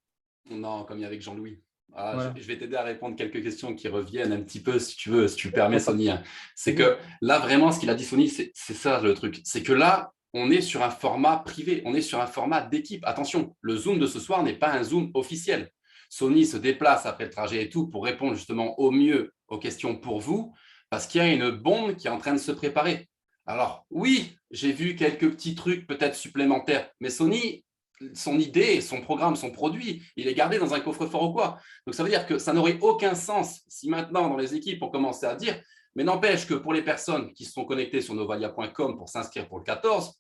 Non, comme il y a avec Jean-Louis. Ah, Voilà. je vais t'aider à répondre quelques questions qui reviennent un petit peu, si tu veux, si tu permets, Sony. C'est Oui. que là, vraiment, ce qu'il a dit, Sony, c'est ça le truc. C'est que là, on est sur un format privé, on est sur un format d'équipe. Attention, le Zoom de ce soir n'est pas un Zoom officiel. Sony se déplace après le trajet et tout pour répondre justement au mieux aux questions pour vous, parce qu'il y a une bombe qui est en train de se préparer. Alors, oui, j'ai vu quelques petits trucs peut-être supplémentaires, mais Sony, son idée, son programme, son produit, il est gardé dans un coffre-fort ou quoi. Donc, ça veut dire que ça n'aurait aucun sens si maintenant, dans les équipes, on commençait à dire, mais n'empêche que pour les personnes qui se sont connectées sur novalia.com pour s'inscrire pour le 14,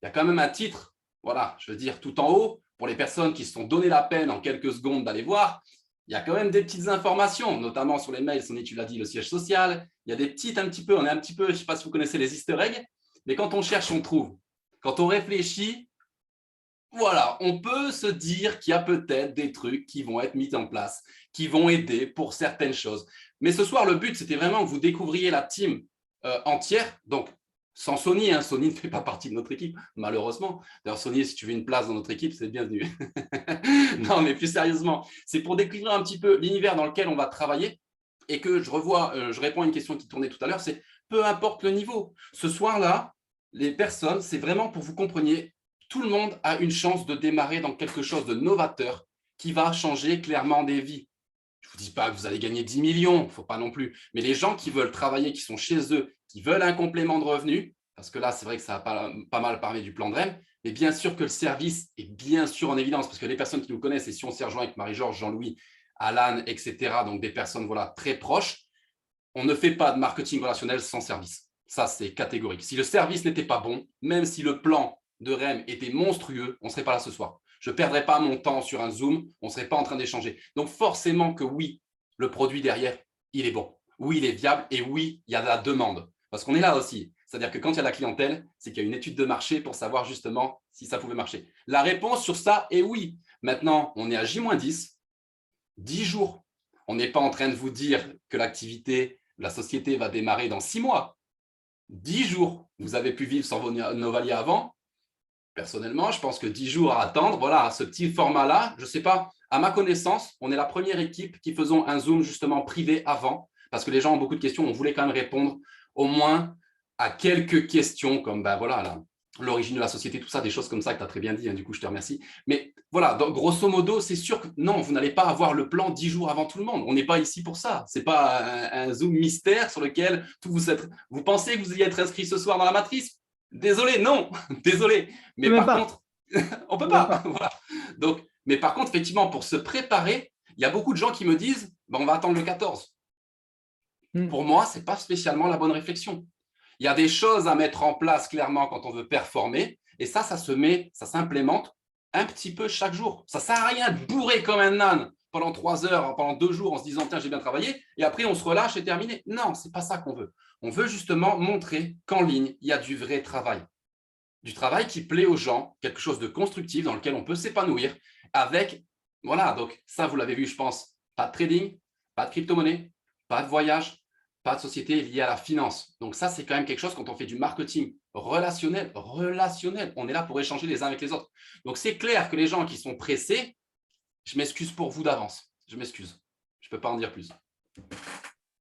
il y a quand même un titre, voilà, je veux dire, tout en haut, pour les personnes qui se sont donné la peine en quelques secondes d'aller voir, il y a quand même des petites informations, notamment sur les mails, Sony, tu l'as dit, le siège social, il y a des petites, un petit peu, on est un petit peu, je ne sais pas si vous connaissez les easter eggs, mais quand on cherche, on trouve. Quand on réfléchit, voilà, on peut se dire qu'il y a peut-être des trucs qui vont être mis en place, qui vont aider pour certaines choses. Mais ce soir, le but, c'était vraiment que vous découvriez la team entière. Donc, sans Sony, hein, Sony ne fait pas partie de notre équipe, malheureusement. D'ailleurs, Sony, si tu veux une place dans notre équipe, c'est bienvenu. Non, mais plus sérieusement, c'est pour découvrir un petit peu l'univers dans lequel on va travailler et que je réponds à une question qui tournait tout à l'heure, c'est peu importe le niveau. Ce soir-là, les personnes, c'est vraiment pour que vous compreniez, tout le monde a une chance de démarrer dans quelque chose de novateur qui va changer clairement des vies. Je ne vous dis pas que vous allez gagner 10 millions, il ne faut pas non plus. Mais les gens qui veulent travailler, qui sont chez eux, qui veulent un complément de revenus, parce que là, c'est vrai que ça a pas mal parlé du plan de REM, mais bien sûr que le service est bien sûr en évidence, parce que les personnes qui nous connaissent, et si on s'est rejoint avec Marie-Georges, Jean-Louis, Alan, etc., donc des personnes voilà, très proches, on ne fait pas de marketing relationnel sans service. Ça, c'est catégorique. Si le service n'était pas bon, même si le plan de REM était monstrueux, on ne serait pas là ce soir. Je ne perdrais pas mon temps sur un Zoom, on ne serait pas en train d'échanger. Donc forcément que oui, le produit derrière, il est bon. Oui, il est viable et oui, il y a de la demande. Parce qu'on est là aussi. C'est-à-dire que quand il y a de la clientèle, c'est qu'il y a une étude de marché pour savoir justement si ça pouvait marcher. La réponse sur ça est oui. Maintenant, on est à J-10, 10 jours. On n'est pas en train de vous dire que l'activité, la société va démarrer dans 6 mois. 10 jours. Vous avez pu vivre sans vos Novalia avant. Personnellement, je pense que 10 jours à attendre, voilà, ce petit format-là, je ne sais pas, à ma connaissance, on est la première équipe qui faisons un Zoom justement privé avant, parce que les gens ont beaucoup de questions, on voulait quand même répondre au moins à quelques questions, comme ben voilà, l'origine de la société, tout ça, des choses comme ça que tu as très bien dit, hein, du coup, je te remercie. Mais voilà, donc, grosso modo, c'est sûr que non, vous n'allez pas avoir le plan 10 jours avant tout le monde. On n'est pas ici pour ça. Ce n'est pas un Zoom mystère sur lequel vous pensez que vous allez être inscrit ce soir dans la matrice? Désolé, non, désolé. Mais par contre, on ne peut pas. Voilà. Donc, mais par contre, effectivement, pour se préparer, il y a beaucoup de gens qui me disent on va attendre le 14. Pour moi, ce n'est pas spécialement la bonne réflexion. Il y a des choses à mettre en place clairement quand on veut performer. Et ça s'implémente un petit peu chaque jour. Ça ne sert à rien de bourrer comme un âne pendant 3 heures, pendant 2 jours en se disant tiens, j'ai bien travaillé. Et après, on se relâche et terminé. Non, ce n'est pas ça qu'on veut. On veut justement montrer qu'en ligne, il y a du vrai travail. Du travail qui plaît aux gens, quelque chose de constructif dans lequel on peut s'épanouir avec, voilà, donc ça, vous l'avez vu, je pense, pas de trading, pas de crypto-monnaie, pas de voyage, pas de société liée à la finance. Donc ça, c'est quand même quelque chose quand on fait du marketing relationnel, on est là pour échanger les uns avec les autres. Donc c'est clair que les gens qui sont pressés, je m'excuse pour vous d'avance, je m'excuse, je ne peux pas en dire plus.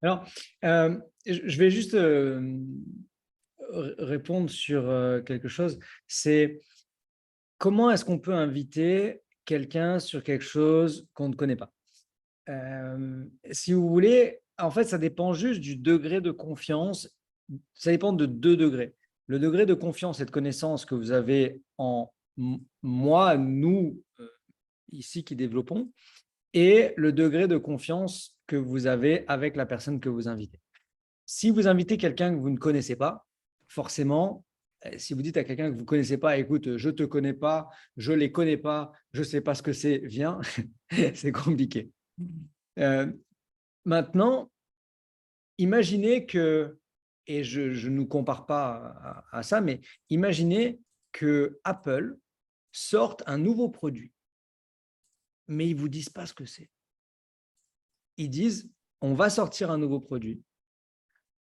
Alors, je vais juste répondre sur quelque chose. C'est comment est-ce qu'on peut inviter quelqu'un sur quelque chose qu'on ne connaît pas? Si vous voulez, en fait, ça dépend juste du degré de confiance. Ça dépend de 2 degrés. Le degré de confiance et de connaissance que vous avez en moi, nous, ici qui développons, et le degré de confiance que vous avez avec la personne que vous invitez. Si vous invitez quelqu'un que vous ne connaissez pas, forcément, si vous dites à quelqu'un que vous ne connaissez pas, écoute, je ne te connais pas, je ne les connais pas, je ne sais pas ce que c'est, viens, c'est compliqué. Maintenant, imaginez que, et je ne nous compare pas à ça, mais imaginez que Apple sorte un nouveau produit, mais ils ne vous disent pas ce que c'est. Ils disent, on va sortir un nouveau produit,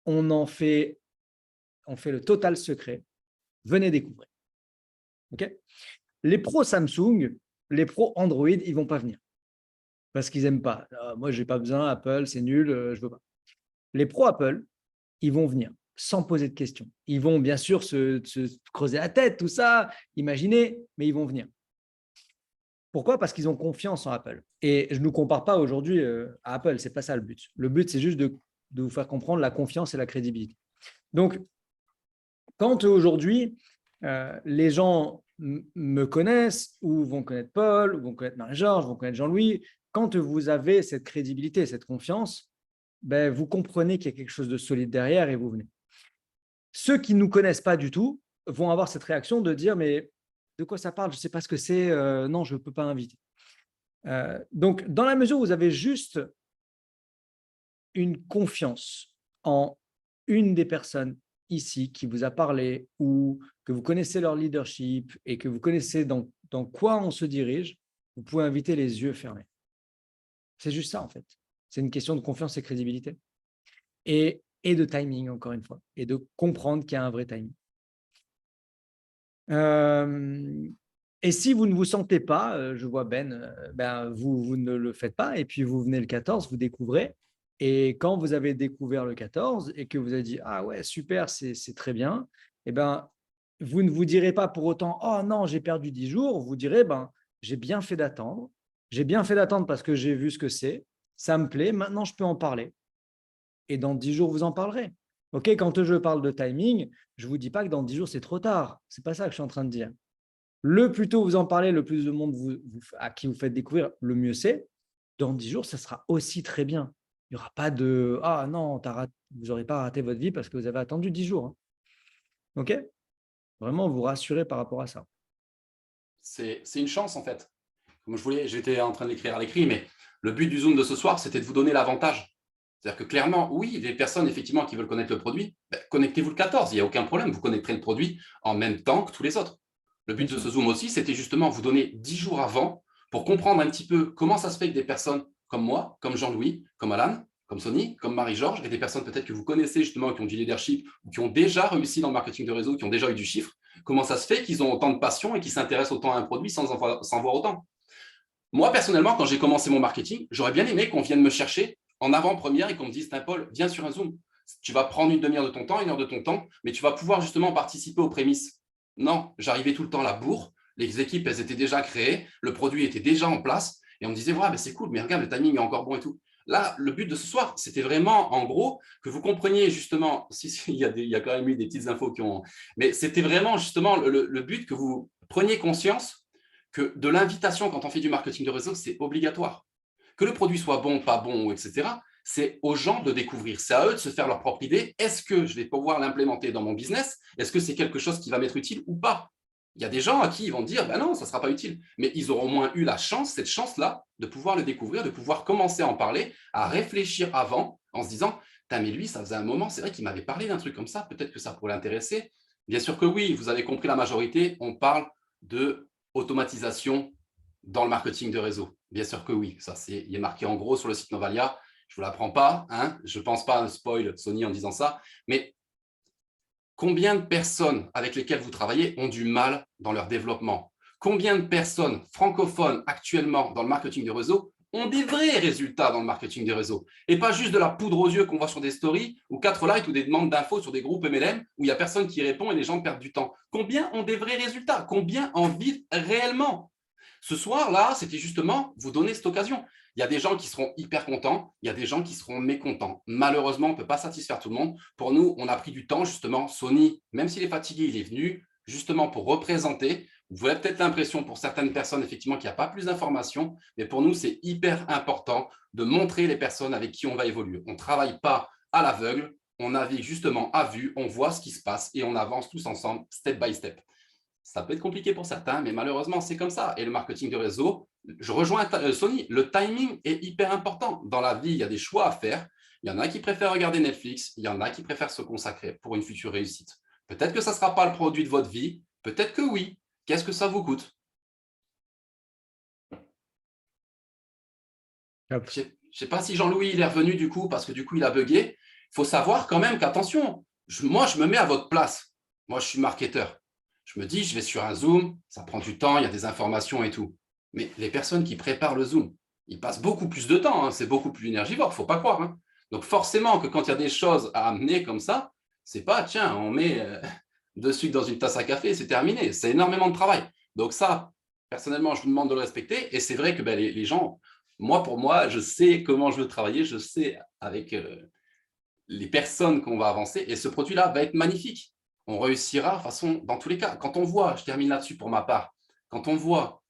on fait le total secret, venez découvrir. OK? Les pros Samsung, les pros Android, ils ne vont pas venir parce qu'ils n'aiment pas. Moi, je n'ai pas besoin, Apple, c'est nul, je ne veux pas. Les pros Apple, ils vont venir sans poser de questions. Ils vont bien sûr se creuser la tête, tout ça, imaginer, mais ils vont venir. Pourquoi? Parce qu'ils ont confiance en Apple. Et je ne nous compare pas aujourd'hui à Apple, ce n'est pas ça le but. Le but, c'est juste de vous faire comprendre la confiance et la crédibilité. Donc, quand aujourd'hui, les gens me connaissent ou vont connaître Paul, ou vont connaître Marie-Georges, vont connaître Jean-Louis, quand vous avez cette crédibilité, cette confiance, ben, vous comprenez qu'il y a quelque chose de solide derrière et vous venez. Ceux qui ne nous connaissent pas du tout vont avoir cette réaction de dire « mais de quoi ça parle? Je ne sais pas ce que c'est, non, je ne peux pas inviter. » Donc, dans la mesure où vous avez juste une confiance en une des personnes ici qui vous a parlé ou que vous connaissez leur leadership et que vous connaissez dans quoi on se dirige, vous pouvez inviter les yeux fermés. C'est juste ça, en fait. C'est une question de confiance et crédibilité. Et de timing, encore une fois, et de comprendre qu'il y a un vrai timing. Et si vous ne vous sentez pas, je vois Ben, vous ne le faites pas, et puis vous venez le 14, vous découvrez. Et quand vous avez découvert le 14 et que vous avez dit « ah ouais, super, c'est très bien », eh ben, vous ne vous direz pas pour autant « oh non, j'ai perdu 10 jours », vous direz « j'ai bien fait d'attendre, parce que j'ai vu ce que c'est, ça me plaît, maintenant je peux en parler ». Et dans 10 jours, vous en parlerez. Ok, quand je parle de timing, je ne vous dis pas que dans 10 jours, c'est trop tard. Ce n'est pas ça que je suis en train de dire. Le plus tôt vous en parlez, le plus de monde à qui vous faites découvrir, le mieux c'est. Dans 10 jours, ça sera aussi très bien. Il n'y aura pas de « ah non, vous n'aurez pas raté votre vie parce que vous avez attendu 10 jours. » Ok? Vraiment, vous rassurez par rapport à ça. C'est une chance, en fait. Comme j'étais en train de l'écrire à l'écrit, mais le but du Zoom de ce soir, c'était de vous donner l'avantage. C'est-à-dire que clairement, oui, les personnes effectivement qui veulent connaître le produit, connectez-vous le 14, il n'y a aucun problème, vous connecterez le produit en même temps que tous les autres. Le but de ce Zoom aussi, c'était justement vous donner 10 jours avant pour comprendre un petit peu comment ça se fait que des personnes comme moi, comme Jean-Louis, comme Alan, comme Sony, comme Marie-Georges, et des personnes peut-être que vous connaissez justement, qui ont du leadership, ou qui ont déjà réussi dans le marketing de réseau, qui ont déjà eu du chiffre, comment ça se fait qu'ils ont autant de passion et qu'ils s'intéressent autant à un produit sans voir autant. Moi, personnellement, quand j'ai commencé mon marketing, j'aurais bien aimé qu'on vienne me chercher en avant-première et qu'on me dise « Paul, viens sur un Zoom. Tu vas prendre une demi-heure de ton temps, 1 heure de ton temps, mais tu vas pouvoir justement participer aux prémices. » Non, j'arrivais tout le temps à la bourre, les équipes, elles étaient déjà créées, le produit était déjà en place, et on me disait « ouais, c'est cool, mais regarde, le timing est encore bon et tout. » Là, le but de ce soir, c'était vraiment, en gros, que vous compreniez justement, il y a quand même eu des petites infos qui ont… Mais c'était vraiment justement le but que vous preniez conscience que de l'invitation, quand on fait du marketing de réseau, c'est obligatoire. Que le produit soit bon, pas bon, etc., c'est aux gens de découvrir. C'est à eux de se faire leur propre idée. Est-ce que je vais pouvoir l'implémenter dans mon business? Est-ce que c'est quelque chose qui va m'être utile ou pas? Il y a des gens à qui ils vont dire non, ça ne sera pas utile. Mais ils auront au moins eu la chance, cette chance-là, de pouvoir le découvrir, de pouvoir commencer à en parler, à réfléchir avant, en se disant mais lui, ça faisait un moment, c'est vrai qu'il m'avait parlé d'un truc comme ça, peut-être que ça pourrait l'intéresser. Bien sûr que oui, vous avez compris la majorité, on parle de automatisation dans le marketing de réseau. Bien sûr que oui, ça il est marqué en gros sur le site Novalia. Je ne vous l'apprends pas, hein, je ne pense pas à un spoil Sony en disant ça, mais combien de personnes avec lesquelles vous travaillez ont du mal dans leur développement? Combien de personnes francophones actuellement dans le marketing de réseau ont des vrais résultats dans le marketing de réseau et pas juste de la poudre aux yeux qu'on voit sur des stories ou 4 likes ou des demandes d'infos sur des groupes MLM où il n'y a personne qui répond et les gens perdent du temps? Combien ont des vrais résultats? Combien en vivent réellement? Ce soir-là, c'était justement vous donner cette occasion. Il y a des gens qui seront hyper contents, il y a des gens qui seront mécontents. Malheureusement, on ne peut pas satisfaire tout le monde. Pour nous, on a pris du temps, justement. Sony, même s'il est fatigué, il est venu justement pour représenter. Vous avez peut-être l'impression pour certaines personnes, effectivement, qu'il n'y a pas plus d'informations, mais pour nous, c'est hyper important de montrer les personnes avec qui on va évoluer. On ne travaille pas à l'aveugle, on navigue justement à vue, on voit ce qui se passe et on avance tous ensemble, step by step. Ça peut être compliqué pour certains, mais malheureusement, c'est comme ça. Et le marketing de réseau, je rejoins Sony, le timing est hyper important. Dans la vie, il y a des choix à faire. Il y en a qui préfèrent regarder Netflix, il y en a qui préfèrent se consacrer pour une future réussite. Peut-être que ça ne sera pas le produit de votre vie, peut-être que oui. Qu'est-ce que ça vous coûte? Je ne sais pas si Jean-Louis il est revenu du coup, parce que du coup, il a bugué. Il faut savoir quand même qu'attention, moi, je me mets à votre place. Moi, je suis marketeur. Je me dis, je vais sur un Zoom, ça prend du temps, il y a des informations et tout. Mais les personnes qui préparent le Zoom, ils passent beaucoup plus de temps, hein, c'est beaucoup plus énergivore, il ne faut pas croire. Hein. Donc forcément que quand il y a des choses à amener comme ça, c'est pas, tiens, on met deux sucres dans une tasse à café, c'est terminé. C'est énormément de travail. Donc ça, personnellement, je vous demande de le respecter. Et c'est vrai que les gens, pour moi, je sais comment je veux travailler, je sais avec les personnes qu'on va avancer. Et ce produit-là va être magnifique. On réussira, de toute façon, dans tous les cas. Quand on voit, je termine là-dessus pour ma part, quand on voit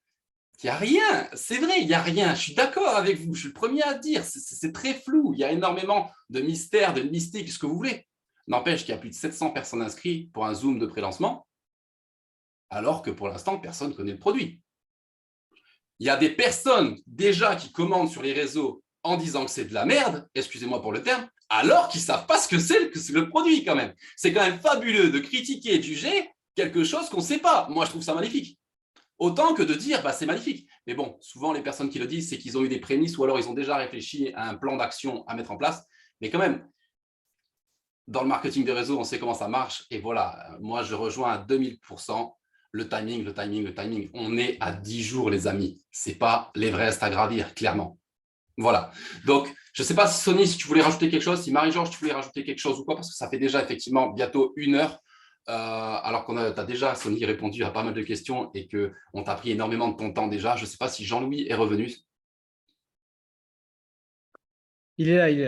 qu'il n'y a rien, c'est vrai, il n'y a rien. Je suis d'accord avec vous, je suis le premier à dire, c'est très flou. Il y a énormément de mystères, de mystiques, ce que vous voulez. N'empêche qu'il y a plus de 700 personnes inscrites pour un Zoom de pré-lancement, alors que pour l'instant, personne ne connaît le produit. Il y a des personnes déjà qui commandent sur les réseaux en disant que c'est de la merde, excusez-moi pour le terme, alors qu'ils ne savent pas ce que c'est le produit quand même. C'est quand même fabuleux de critiquer et de juger quelque chose qu'on ne sait pas. Moi, je trouve ça magnifique. Autant que de dire, bah, c'est magnifique. Mais bon, souvent, les personnes qui le disent, c'est qu'ils ont eu des prémices ou alors ils ont déjà réfléchi à un plan d'action à mettre en place. Mais quand même, dans le marketing de réseau, on sait comment ça marche. Et voilà, moi, je rejoins à 2000% le timing, le timing, le timing. On est à 10 jours, les amis. Ce n'est pas l'Everest à gravir, clairement. Voilà. Donc, je ne sais pas, Sony, si tu voulais rajouter quelque chose, si Marie-Georges, tu voulais rajouter quelque chose ou quoi, parce que ça fait déjà effectivement bientôt 1 heure. Alors qu'on a déjà, Sony, répondu à pas mal de questions et qu'on t'a pris énormément de ton temps déjà. Je ne sais pas si Jean-Louis est revenu. Il est là, il est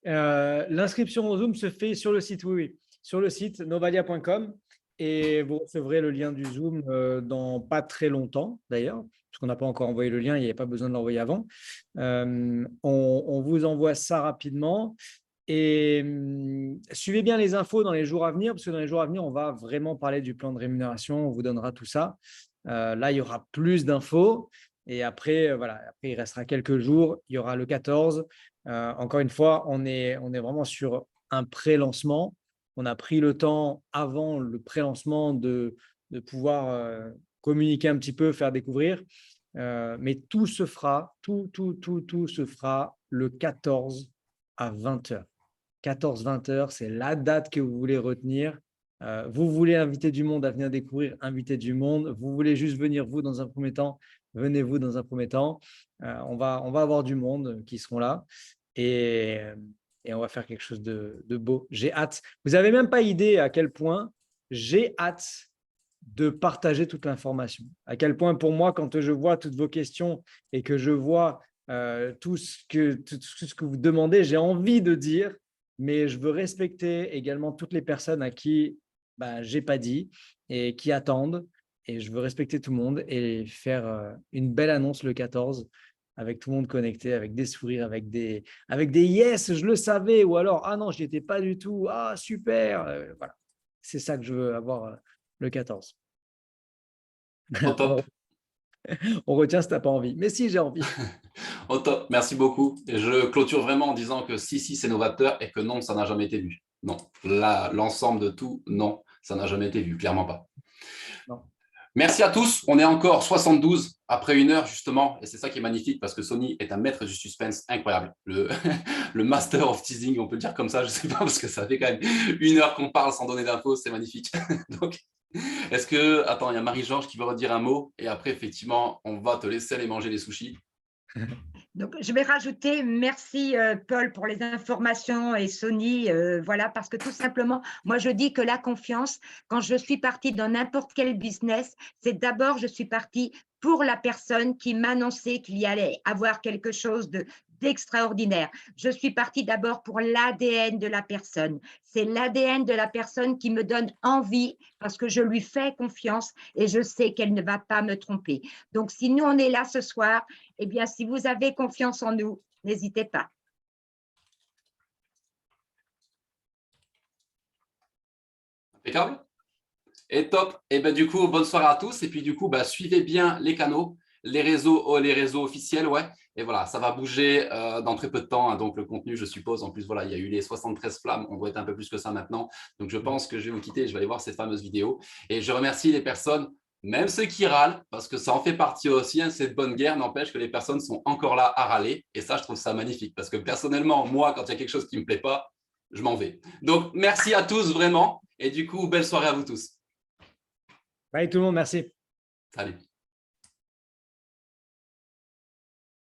là. L'inscription au Zoom se fait sur le site, oui, sur le site novalia.com et vous recevrez le lien du Zoom dans pas très longtemps d'ailleurs, parce qu'on n'a pas encore envoyé le lien, il n'y avait pas besoin de l'envoyer avant. On vous envoie ça rapidement. Et suivez bien les infos dans les jours à venir, parce que dans les jours à venir, on va vraiment parler du plan de rémunération, on vous donnera tout ça. Là, il y aura plus d'infos. Et après, voilà, après, il restera quelques jours, il y aura le 14. Encore une fois, on est vraiment sur un pré-lancement. On a pris le temps avant le pré-lancement de pouvoir communiquer un petit peu, faire découvrir. Mais tout se fera, tout se fera le 14 à 20h. 14-20 heures, c'est la date que vous voulez retenir. Vous voulez inviter du monde à venir découvrir, inviter du monde. Vous voulez juste venir vous dans un premier temps, venez vous dans un premier temps. On va avoir du monde qui seront là et on va faire quelque chose de beau. J'ai hâte. Vous n'avez même pas idée à quel point j'ai hâte de partager toute l'information. À quel point pour moi, quand je vois toutes vos questions et que je vois tout ce que vous demandez, j'ai envie de dire, mais je veux respecter également toutes les personnes à qui je n'ai pas dit et qui attendent. Et je veux respecter tout le monde et faire une belle annonce le 14 avec tout le monde connecté, avec des sourires, avec des yes, je le savais, ou alors ah non, je n'y étais pas du tout, ah super. Voilà. C'est ça que je veux avoir le 14. Au top. On retient si tu n'as pas envie. Mais si, j'ai envie. Au top, merci beaucoup. Et je clôture vraiment en disant que si, c'est novateur et que non, ça n'a jamais été vu. Non, là, l'ensemble de tout, non, ça n'a jamais été vu, clairement pas. Non. Merci à tous. On est encore 72 après 1 heure, justement. Et c'est ça qui est magnifique parce que Sony est un maître du suspense incroyable. Le master of teasing, on peut le dire comme ça, je ne sais pas, parce que ça fait quand même 1 heure qu'on parle sans donner d'infos. C'est magnifique. Donc, est-ce que… Attends, il y a Marie-Georges qui veut redire un mot. Et après, effectivement, on va te laisser aller manger les sushis. Donc, je vais rajouter merci Paul pour les informations et Sony, voilà, parce que tout simplement, moi je dis que la confiance, quand je suis partie dans n'importe quel business, c'est d'abord je suis partie pour la personne qui m'annonçait qu'il y allait avoir quelque chose d'extraordinaire. Je suis partie d'abord pour l'ADN de la personne. C'est l'ADN de la personne qui me donne envie parce que je lui fais confiance et je sais qu'elle ne va pas me tromper. Donc, si nous, on est là ce soir, eh bien, si vous avez confiance en nous, n'hésitez pas. Impeccable. Et top. Et ben du coup, bonne soirée à tous. Et puis du coup, suivez bien les canaux, les réseaux officiels, ouais. Et voilà, ça va bouger dans très peu de temps. Hein, donc le contenu, je suppose. En plus, voilà, il y a eu les 73 flammes. On doit être un peu plus que ça maintenant. Donc je pense que je vais vous quitter. Je vais aller voir cette fameuse vidéo. Et je remercie les personnes même ceux qui râlent, parce que ça en fait partie aussi, hein, cette bonne guerre n'empêche que les personnes sont encore là à râler. Et ça, je trouve ça magnifique, parce que personnellement, moi, quand il y a quelque chose qui ne me plaît pas, je m'en vais. Donc, merci à tous vraiment. Et du coup, belle soirée à vous tous. Bye tout le monde, merci. Salut.